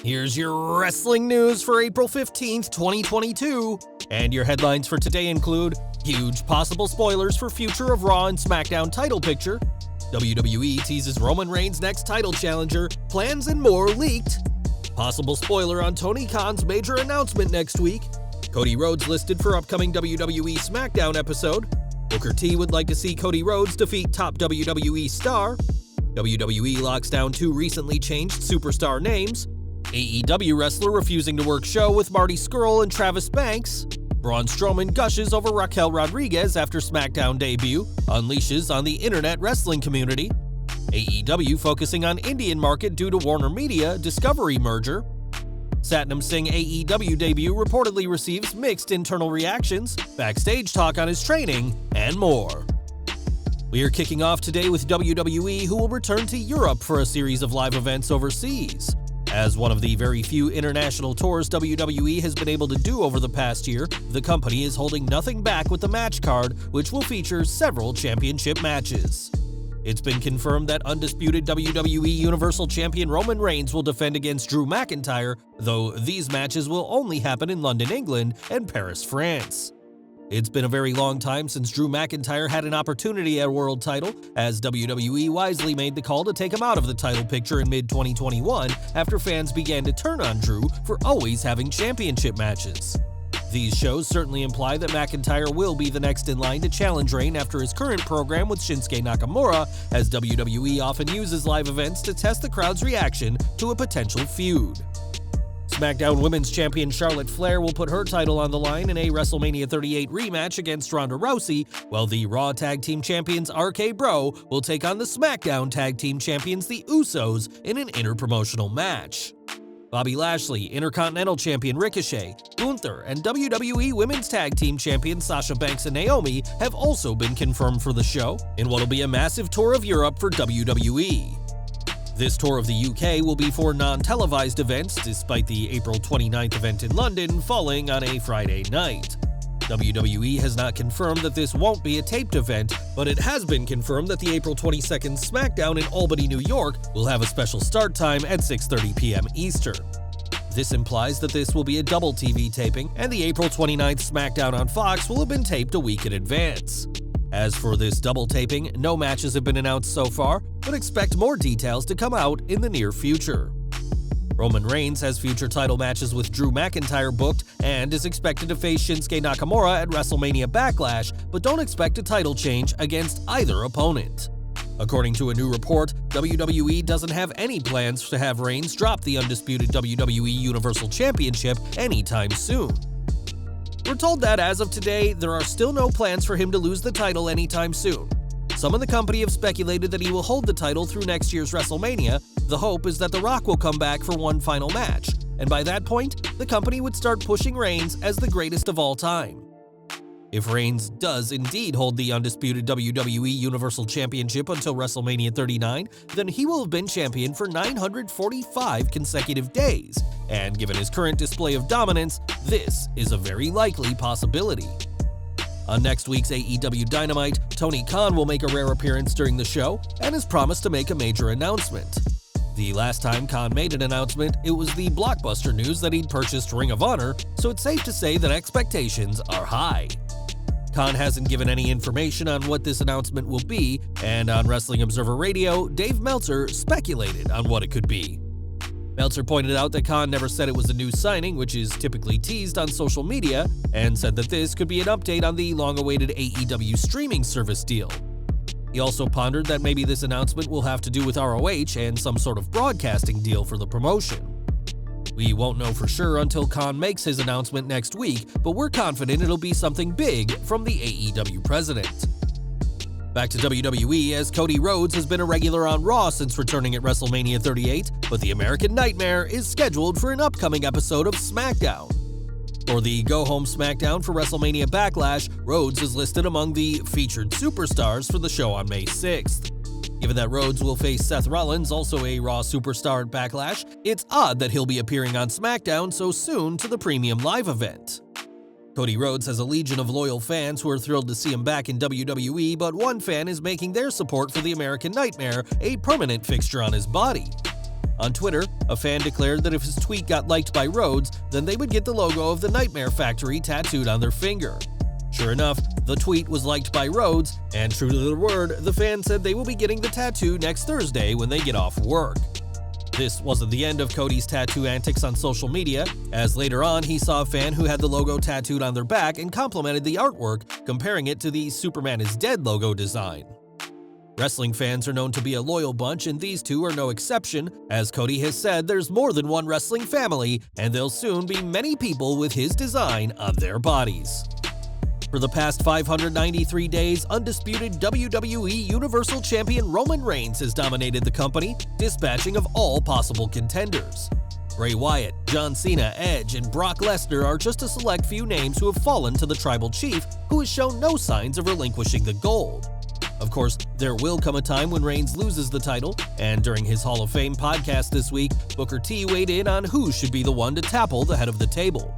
Here's your wrestling news for April 15th, 2022. And your headlines for today include huge possible spoilers for future of Raw and Smackdown title picture, WWE teases Roman Reigns' next title challenger, plans and more leaked, possible spoiler on Tony Khan's major announcement next week, Cody Rhodes listed for upcoming WWE Smackdown episode, Booker T would like to see Cody Rhodes defeat top WWE star, WWE locks down 2 recently changed superstar names, AEW wrestler refusing to work show with Marty Scurll and Travis Banks, Braun Strowman gushes over Raquel Rodriguez after Smackdown debut, unleashes on the internet wrestling community, AEW focusing on Indian market due to Warnermedia Discovery merger, Satnam Singh AEW debut reportedly receives mixed internal reactions, backstage talk on his training, and more. We are kicking off today with WWE, who will return to Europe for a series of live events overseas. As one of the very few international tours WWE has been able to do over the past year, the company is holding nothing back with the match card, which will feature several championship matches. It's been confirmed that undisputed WWE Universal Champion Roman Reigns will defend against Drew McIntyre, though these matches will only happen in London, England, and Paris, France. It's been a very long time since Drew McIntyre had an opportunity at a world title, as WWE wisely made the call to take him out of the title picture in mid-2021 after fans began to turn on Drew for always having championship matches. These shows certainly imply that McIntyre will be the next in line to challenge Reigns after his current program with Shinsuke Nakamura, as WWE often uses live events to test the crowd's reaction to a potential feud. SmackDown Women's Champion Charlotte Flair will put her title on the line in a WrestleMania 38 rematch against Ronda Rousey, while the Raw Tag Team Champions RK Bro will take on the SmackDown Tag Team Champions the Usos in an interpromotional match. Bobby Lashley, Intercontinental Champion Ricochet, Gunther, and WWE Women's Tag Team Champions Sasha Banks and Naomi have also been confirmed for the show in what will be a massive tour of Europe for WWE. This tour of the UK will be for non-televised events, despite the April 29th event in London falling on a Friday night. WWE has not confirmed that this won't be a taped event, but it has been confirmed that the April 22nd Smackdown in Albany, New York will have a special start time at 6:30 p.m. Eastern. This implies that this will be a double TV taping, and the April 29th Smackdown on Fox will have been taped a week in advance. As for this double taping, no matches have been announced so far, but expect more details to come out in the near future. Roman Reigns has future title matches with Drew McIntyre booked and is expected to face Shinsuke Nakamura at WrestleMania Backlash, but don't expect a title change against either opponent. According to a new report, WWE doesn't have any plans to have Reigns drop the undisputed WWE Universal Championship anytime soon. We're told that as of today, there are still no plans for him to lose the title anytime soon. Some in the company have speculated that he will hold the title through next year's WrestleMania. The hope is that The Rock will come back for one final match, and by that point, the company would start pushing Reigns as the greatest of all time. If Reigns does indeed hold the undisputed WWE Universal Championship until WrestleMania 39, then he will have been champion for 945 consecutive days, and given his current display of dominance, this is a very likely possibility. On next week's AEW Dynamite, Tony Khan will make a rare appearance during the show and has promised to make a major announcement. The last time Khan made an announcement, it was the blockbuster news that he'd purchased Ring of Honor, so it's safe to say that expectations are high. Khan hasn't given any information on what this announcement will be, and on Wrestling Observer Radio, Dave Meltzer speculated on what it could be. Meltzer pointed out that Khan never said it was a new signing, which is typically teased on social media, and said that this could be an update on the long-awaited AEW streaming service deal. He also pondered that maybe this announcement will have to do with ROH and some sort of broadcasting deal for the promotion. We won't know for sure until Khan makes his announcement next week, but we're confident it'll be something big from the AEW president. Back to WWE, as Cody Rhodes has been a regular on Raw since returning at WrestleMania 38, but the American Nightmare is scheduled for an upcoming episode of Smackdown. For the go-home Smackdown for WrestleMania Backlash, Rhodes is listed among the featured superstars for the show on May 6th. Given that Rhodes will face Seth Rollins, also a Raw superstar at Backlash, it's odd that he'll be appearing on SmackDown so soon to the premium live event. Cody Rhodes has a legion of loyal fans who are thrilled to see him back in WWE, but one fan is making their support for the American Nightmare a permanent fixture on his body. On Twitter, a fan declared that if his tweet got liked by Rhodes, then they would get the logo of the Nightmare Factory tattooed on their finger. Sure enough, the tweet was liked by Rhodes, and true to their word, the fan said they will be getting the tattoo next Thursday when they get off work. This wasn't the end of Cody's tattoo antics on social media, as later on he saw a fan who had the logo tattooed on their back and complimented the artwork, comparing it to the Superman is Dead logo design. Wrestling fans are known to be a loyal bunch, and these two are no exception, as Cody has said there's more than one wrestling family, and there'll soon be many people with his design on their bodies. For the past 593 days, undisputed WWE Universal Champion Roman Reigns has dominated the company, dispatching of all possible contenders. Bray Wyatt, John Cena, Edge, and Brock Lesnar are just a select few names who have fallen to the Tribal Chief, who has shown no signs of relinquishing the gold. Of course, there will come a time when Reigns loses the title, and during his Hall of Fame podcast this week, Booker T weighed in on who should be the one to topple the head of the table.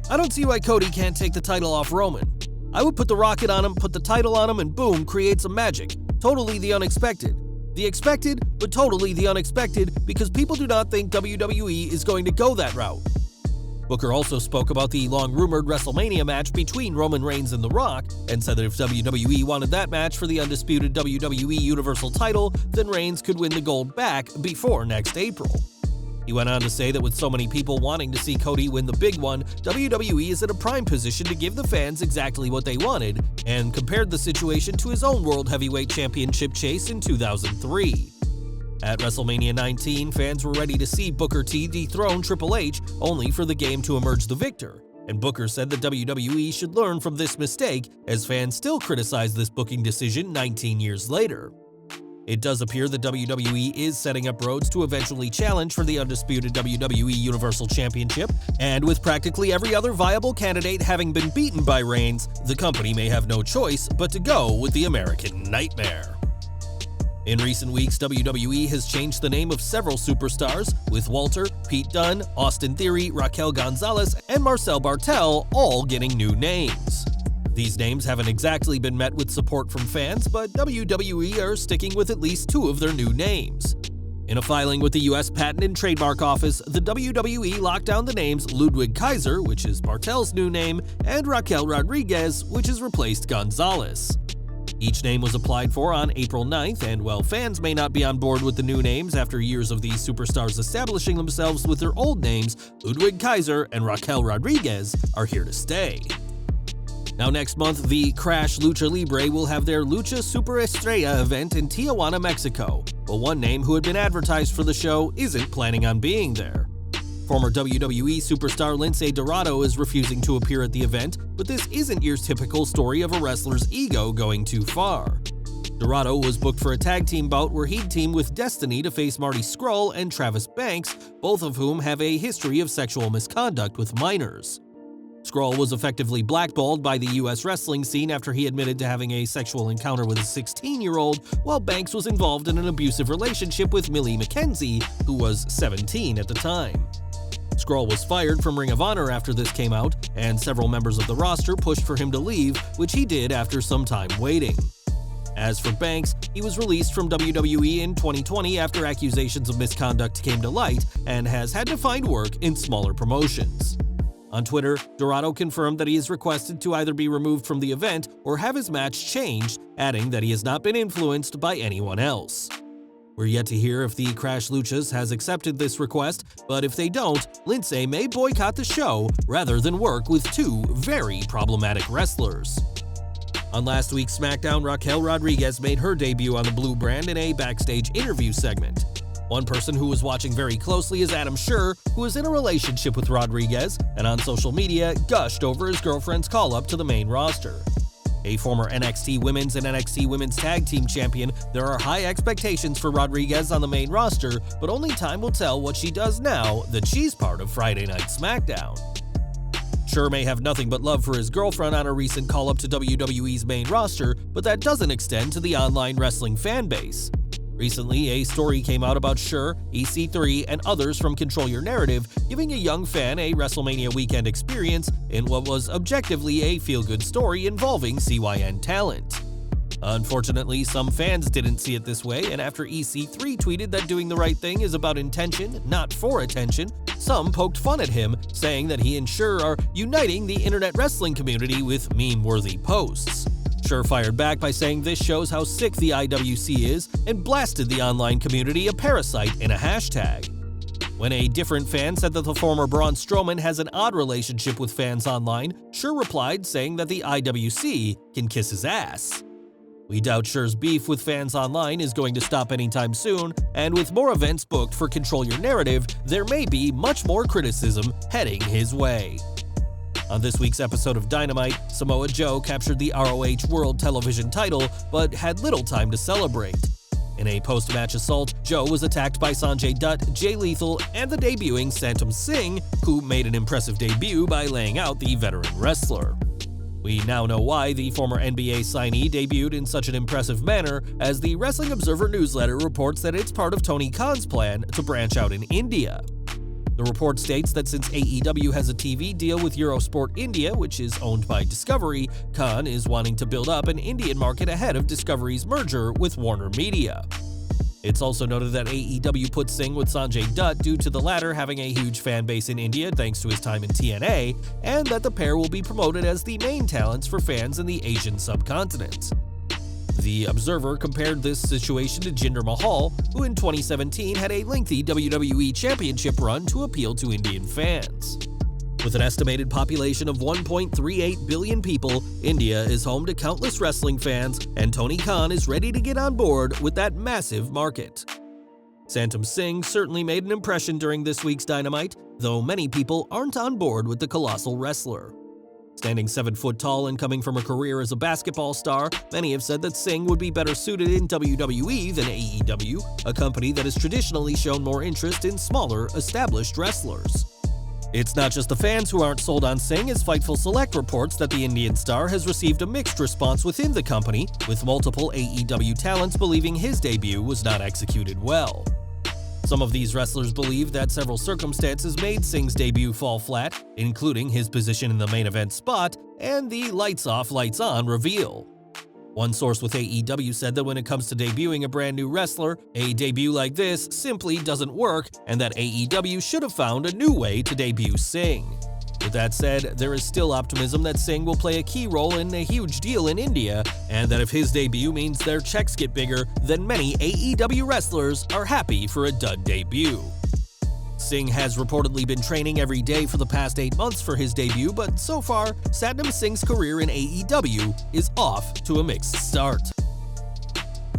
"I don't see why Cody can't take the title off Roman. I would put the rocket on him, put the title on him, and boom, create some magic. Totally the unexpected. The expected, but totally the unexpected, because people do not think WWE is going to go that route." Booker also spoke about the long-rumored WrestleMania match between Roman Reigns and The Rock, and said that if WWE wanted that match for the undisputed WWE Universal title, then Reigns could win the gold back before next April. He went on to say that with so many people wanting to see Cody win the big one, WWE is in a prime position to give the fans exactly what they wanted, and compared the situation to his own World Heavyweight Championship chase in 2003. At WrestleMania 19, fans were ready to see Booker T dethrone Triple H, only for the game to emerge the victor, and Booker said that WWE should learn from this mistake, as fans still criticize this booking decision 19 years later. It does appear that WWE is setting up Rhodes to eventually challenge for the undisputed WWE Universal Championship, and with practically every other viable candidate having been beaten by Reigns, the company may have no choice but to go with the American Nightmare. In recent weeks, WWE has changed the name of several superstars, with Walter, Pete Dunne, Austin Theory, Raquel Gonzalez, and Marcel Bartel all getting new names. These names haven't exactly been met with support from fans, but WWE are sticking with at least two of their new names. In a filing with the U.S. Patent and Trademark Office, the WWE locked down the names Ludwig Kaiser, which is Bartel's new name, and Raquel Rodriguez, which has replaced Gonzalez. Each name was applied for on April 9th, and while fans may not be on board with the new names after years of these superstars establishing themselves with their old names, Ludwig Kaiser and Raquel Rodriguez are here to stay. Now next month, the Crash Lucha Libre will have their Lucha Super Estrella event in Tijuana, Mexico, but one name who had been advertised for the show isn't planning on being there. Former WWE superstar Lince Dorado is refusing to appear at the event, but this isn't your typical story of a wrestler's ego going too far. Dorado was booked for a tag team bout where he'd team with Destiny to face Marty Scurll and Travis Banks, both of whom have a history of sexual misconduct with minors. Scurll was effectively blackballed by the US wrestling scene after he admitted to having a sexual encounter with a 16-year-old, while Banks was involved in an abusive relationship with Millie McKenzie, who was 17 at the time. Scurll was fired from Ring of Honor after this came out, and several members of the roster pushed for him to leave, which he did after some time waiting. As for Banks, he was released from WWE in 2020 after accusations of misconduct came to light, and has had to find work in smaller promotions. On Twitter, Dorado confirmed that he is requested to either be removed from the event or have his match changed, adding that he has not been influenced by anyone else. We're yet to hear if the Crash Luchas has accepted this request, but if they don't, Lince may boycott the show rather than work with two very problematic wrestlers. On last week's Smackdown, Raquel Rodriguez made her debut on the Blue brand in a backstage interview segment. One person who was watching very closely is Adam Scherr, who is in a relationship with Rodriguez, and on social media gushed over his girlfriend's call-up to the main roster. A former NXT Women's and NXT Women's Tag Team Champion, there are high expectations for Rodriguez on the main roster, but only time will tell what she does now that she's part of Friday Night SmackDown. Scherr may have nothing but love for his girlfriend on a recent call-up to WWE's main roster, but that doesn't extend to the online wrestling fan base. Recently, a story came out about Scherr, EC3, and others from Control Your Narrative giving a young fan a WrestleMania weekend experience in what was objectively a feel-good story involving CYN talent. Unfortunately, some fans didn't see it this way, and after EC3 tweeted that doing the right thing is about intention, not for attention, some poked fun at him, saying that he and Scurll are uniting the internet wrestling community with meme-worthy posts. Scurll fired back by saying this shows how sick the IWC is and blasted the online community a parasite in a hashtag. When a different fan said that the former Braun Strowman has an odd relationship with fans online, Scurll replied saying that the IWC can kiss his ass. We doubt Scurll's beef with fans online is going to stop anytime soon, and with more events booked for Control Your Narrative, there may be much more criticism heading his way. On this week's episode of Dynamite, Samoa Joe captured the ROH World Television title, but had little time to celebrate. In a post-match assault, Joe was attacked by Sanjay Dutt, Jay Lethal, and the debuting Satnam Singh, who made an impressive debut by laying out the veteran wrestler. We now know why the former NBA signee debuted in such an impressive manner, as the Wrestling Observer newsletter reports that it's part of Tony Khan's plan to branch out in India. The report states that since AEW has a TV deal with Eurosport India, which is owned by Discovery, Khan is wanting to build up an Indian market ahead of Discovery's merger with Warnermedia. It's also noted that AEW put Singh with Sanjay Dutt due to the latter having a huge fan base in India thanks to his time in TNA, and that the pair will be promoted as the main talents for fans in the Asian subcontinent. The Observer compared this situation to Jinder Mahal, who in 2017 had a lengthy WWE Championship run to appeal to Indian fans. With an estimated population of 1.38 billion people, India is home to countless wrestling fans, and Tony Khan is ready to get on board with that massive market. Satnam Singh certainly made an impression during this week's Dynamite, though many people aren't on board with the colossal wrestler. Standing 7 foot tall and coming from a career as a basketball star, many have said that Singh would be better suited in WWE than AEW, a company that has traditionally shown more interest in smaller, established wrestlers. It's not just the fans who aren't sold on Singh, as Fightful Select reports that the Indian star has received a mixed response within the company, with multiple AEW talents believing his debut was not executed well. Some of these wrestlers believe that several circumstances made Singh's debut fall flat, including his position in the main event spot and the lights off, lights on reveal. One source with AEW said that when it comes to debuting a brand new wrestler, a debut like this simply doesn't work, and that AEW should have found a new way to debut Singh. With that said, there is still optimism that Singh will play a key role in a huge deal in India, and that if his debut means their checks get bigger, then many AEW wrestlers are happy for a dud debut. Singh has reportedly been training every day for the past 8 months for his debut, but so far, Satnam Singh's career in AEW is off to a mixed start.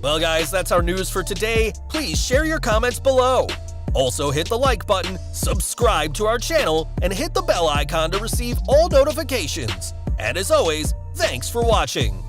Well guys, that's our news for today. Please share your comments below. Also hit the like button, subscribe to our channel, and hit the bell icon to receive all notifications. And as always, thanks for watching.